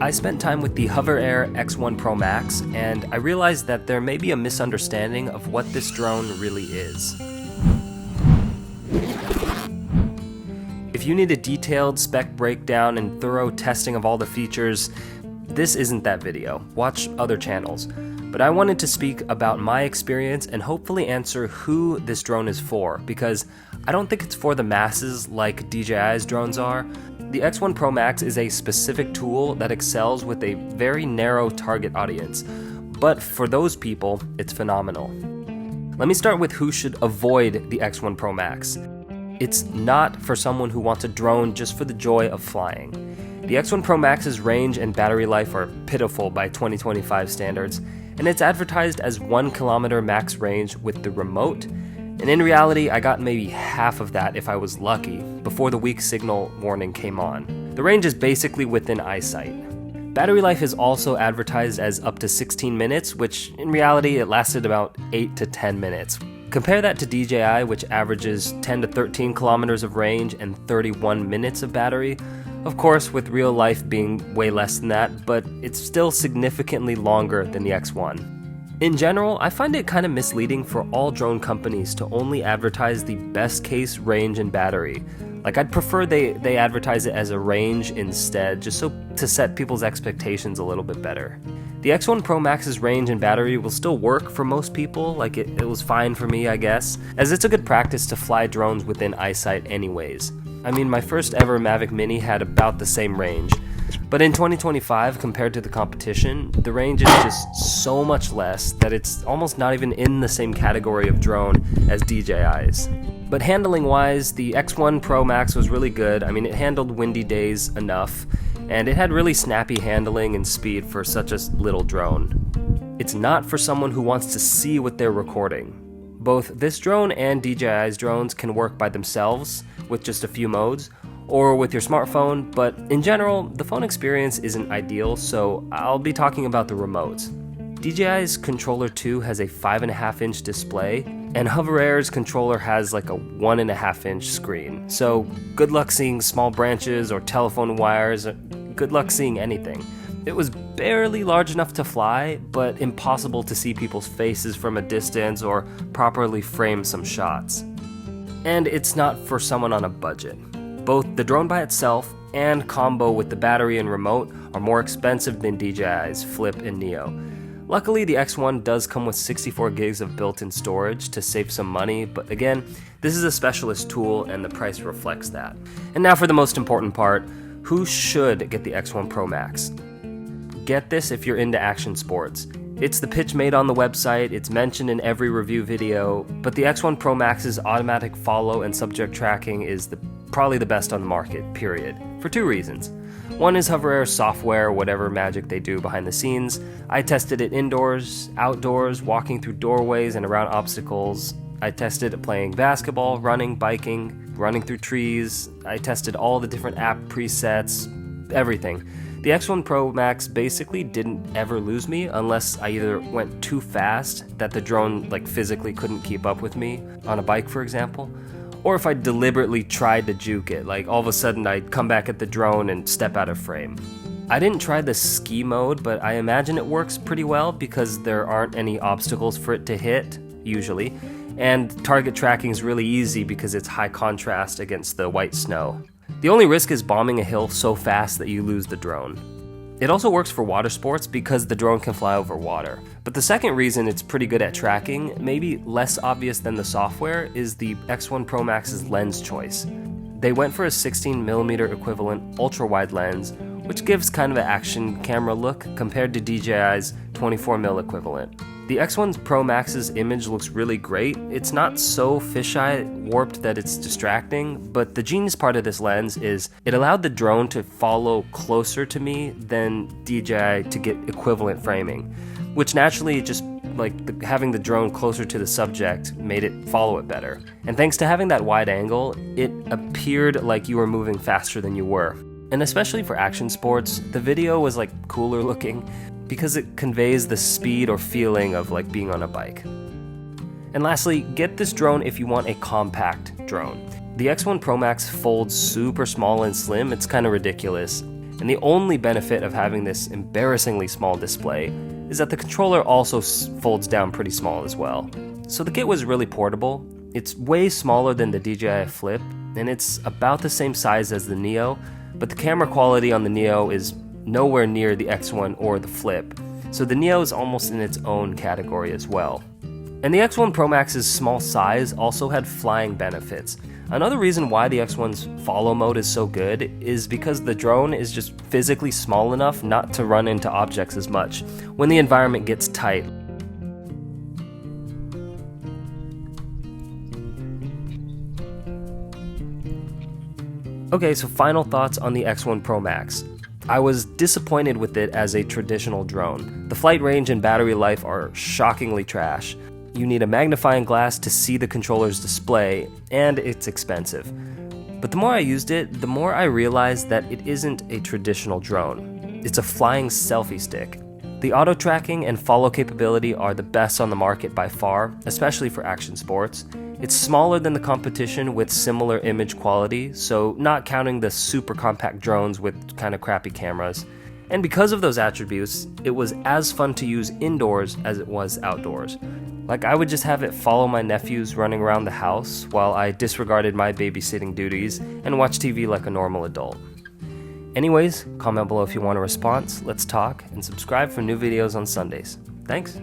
I spent time with the HOVERAir X1 Promax, and I realized that there may be a misunderstanding of what this drone really is. If you need a detailed spec breakdown and thorough testing of all the features, this isn't that video. Watch other channels. But I wanted to speak about my experience and hopefully answer who this drone is for, because I don't think it's for the masses like DJI's drones are. The X1 Promax is a specific tool that excels with a very narrow target audience, but for those people, it's phenomenal. Let me start with who should avoid the X1 Promax. It's not for someone who wants a drone just for the joy of flying. The X1 Promax's range and battery life are pitiful by 2025 standards, and it's advertised as 1 kilometer max range with the remote, and in reality I got maybe half of that if I was lucky before the weak signal warning came on. The range is basically within eyesight. Battery life is also advertised as up to 16 minutes, which in reality it lasted about 8 to 10 minutes. Compare that to DJI, which averages 10 to 13 kilometers of range and 31 minutes of battery. Of course, with real life being way less than that, but it's still significantly longer than the X1. In general, I find it kind of misleading for all drone companies to only advertise the best case range and battery. Like, I'd prefer they advertise it as a range instead, just so to set people's expectations a little bit better. The X1 Pro Max's range and battery will still work for most people, like it was fine for me, I guess, as it's a good practice to fly drones within eyesight anyways. I mean, my first ever Mavic Mini had about the same range, but in 2025, compared to the competition, the range is just so much less that it's almost not even in the same category of drone as DJI's. But handling wise, the X1 Pro Max was really good. I mean, it handled windy days enough, and it had really snappy handling and speed for such a little drone. It's not for someone who wants to see what they're recording. Both this drone and DJI's drones can work by themselves with just a few modes, or with your smartphone, but in general, the phone experience isn't ideal, so I'll be talking about the remotes. DJI's Controller 2 has a 5.5-inch display, and HOVERAir's controller has like a 1.5-inch screen. So good luck seeing small branches or telephone wires, good luck seeing anything. It was barely large enough to fly, but impossible to see people's faces from a distance or properly frame some shots. And it's not for someone on a budget. Both the drone by itself and combo with the battery and remote are more expensive than DJI's Flip and Neo. Luckily, the X1 does come with 64 gigs of built-in storage to save some money, but again, this is a specialist tool and the price reflects that. And now for the most important part, who should get the X1 Pro Max? Get this if you're into action sports. It's the pitch made on the website, it's mentioned in every review video, but the X1 Pro Max's automatic follow and subject tracking is probably the best on the market, period, for two reasons. One is HOVERAir software, whatever magic they do behind the scenes. I tested it indoors, outdoors, walking through doorways and around obstacles. I tested it playing basketball, running, biking, running through trees. I tested all the different app presets, everything. The X1 Pro Max basically didn't ever lose me unless I either went too fast that the drone physically couldn't keep up with me on a bike, for example, or if I deliberately tried to juke it, like all of a sudden I'd come back at the drone and step out of frame. I didn't try the ski mode, but I imagine it works pretty well because there aren't any obstacles for it to hit, usually, and target tracking is really easy because it's high contrast against the white snow. The only risk is bombing a hill so fast that you lose the drone. It also works for water sports because the drone can fly over water. But the second reason it's pretty good at tracking, maybe less obvious than the software, is the X1 Pro Max's lens choice. They went for a 16mm equivalent ultra-wide lens, which gives kind of an action camera look compared to DJI's 24mm equivalent. The X1 Pro Max's image looks really great. It's not so fisheye warped that it's distracting, but the genius part of this lens is it allowed the drone to follow closer to me than DJI to get equivalent framing, which naturally just having the drone closer to the subject made it follow it better. And thanks to having that wide angle, it appeared like you were moving faster than you were. And especially for action sports, the video was cooler looking, because it conveys the speed or feeling of being on a bike. And lastly, get this drone if you want a compact drone. The X1 Pro Max folds super small and slim, it's kind of ridiculous. And the only benefit of having this embarrassingly small display is that the controller also folds down pretty small as well. So the kit was really portable. It's way smaller than the DJI Flip, and it's about the same size as the Neo, but the camera quality on the Neo is nowhere near the X1 or the Flip, so the Neo is almost in its own category as well. And the X1 Promax's small size also had flying benefits. Another reason why the X1's follow mode is so good is because the drone is just physically small enough not to run into objects as much when the environment gets tight. Okay, so final thoughts on the X1 Promax. I was disappointed with it as a traditional drone. The flight range and battery life are shockingly trash. You need a magnifying glass to see the controller's display, and it's expensive. But the more I used it, the more I realized that it isn't a traditional drone. It's a flying selfie stick. The auto tracking and follow capability are the best on the market by far, especially for action sports. It's smaller than the competition with similar image quality, so not counting the super compact drones with kind of crappy cameras. And because of those attributes, it was as fun to use indoors as it was outdoors. Like, I would just have it follow my nephews running around the house while I disregarded my babysitting duties and watched TV like a normal adult. Anyways, comment below if you want a response, let's talk, and subscribe for new videos on Sundays. Thanks!